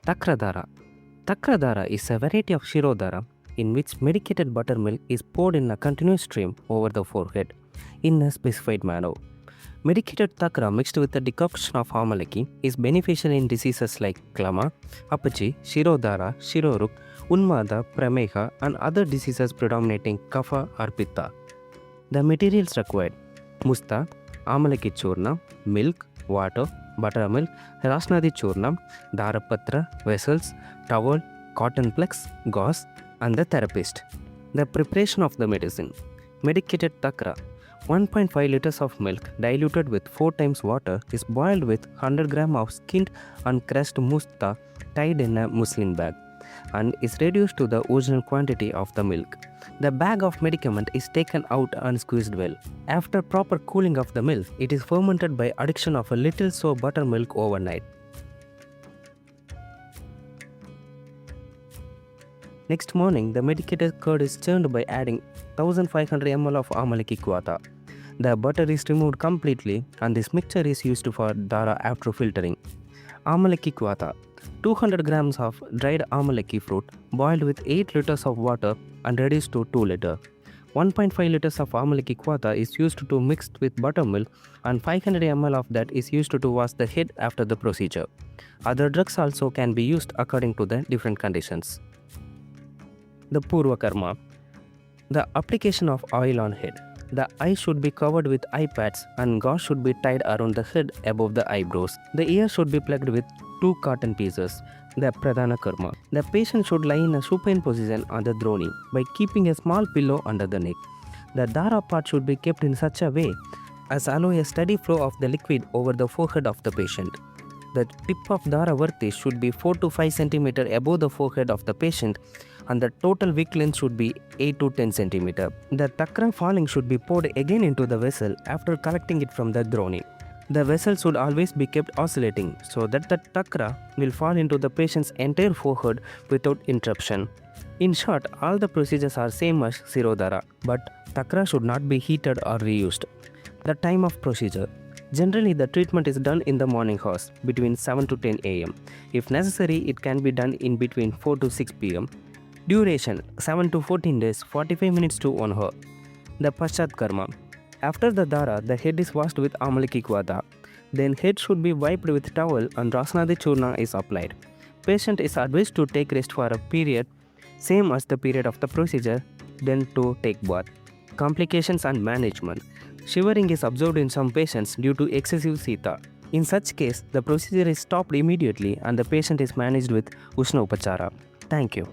Takradara. Takradara is a variety of Shirodhara in which medicated buttermilk is poured in a continuous stream over the forehead in a specified manner. Medicated takra mixed with a decoction of amalaki is beneficial in diseases like klama, apachi, Shirodhara, Shiroruk, Unmada, Prameha, and other diseases predominating kapha or pitta. The materials required: musta, amalaki churna, milk, water, buttermilk, rasnadi churnam, darapatra, vessels, towel, cotton plugs, gauze, and the therapist. The preparation of the medicine: medicated takra. 1.5 liters of milk diluted with 4 times water is boiled with 100 gram of skinned and crushed musta tied in a muslin bag and is reduced to the original quantity of the milk. The bag of medicament is taken out and squeezed well. After proper cooling of the milk, it is fermented by addition of a little sour buttermilk overnight. Next morning, the medicated curd is churned by adding 1500 ml of amalaki kvata. The butter is removed completely and this mixture is used for dara after filtering. Amalaki kvata. 200 grams of dried amalaki fruit boiled with 8 liters of water and reduced to 2 liters. 1.5 liters of amalaki kvata is used to mix with buttermilk and 500 ml of that is used to wash the head after the procedure. Other drugs also can be used according to the different conditions. The Purva Karma. The application of oil on head. The eye should be covered with eye pads and gauze should be tied around the head above the eyebrows. The ear should be plugged with 2 cotton pieces. The Pradhana Karma. The patient should lie in a supine position on the droni by keeping a small pillow under the neck. The Dara part should be kept in such a way as allow a steady flow of the liquid over the forehead of the patient. The tip of Dara Varti should be 4 to 5 cm above the forehead of the patient and the total wick length should be 8 to 10 cm. The takra falling should be poured again into the vessel after collecting it from the droni. The vessel should always be kept oscillating so that the takra will fall into the patient's entire forehead without interruption. In short, all the procedures are same as Shirodhara, but takra should not be heated or reused. The time of procedure. Generally, the treatment is done in the morning hours between 7 to 10 am. If necessary, it can be done in between 4 to 6 pm. Duration 7 to 14 days, 45 minutes to 1 hour. The Paschat Karma. After the Dara, the head is washed with amalaki kvata. Then head should be wiped with towel and rasnadi churna is applied. Patient is advised to take rest for a period, same as the period of the procedure, then to take bath. Complications and management. Shivering is observed in some patients due to excessive sita. In such case, the procedure is stopped immediately and the patient is managed with Ushna Upachara. Thank you.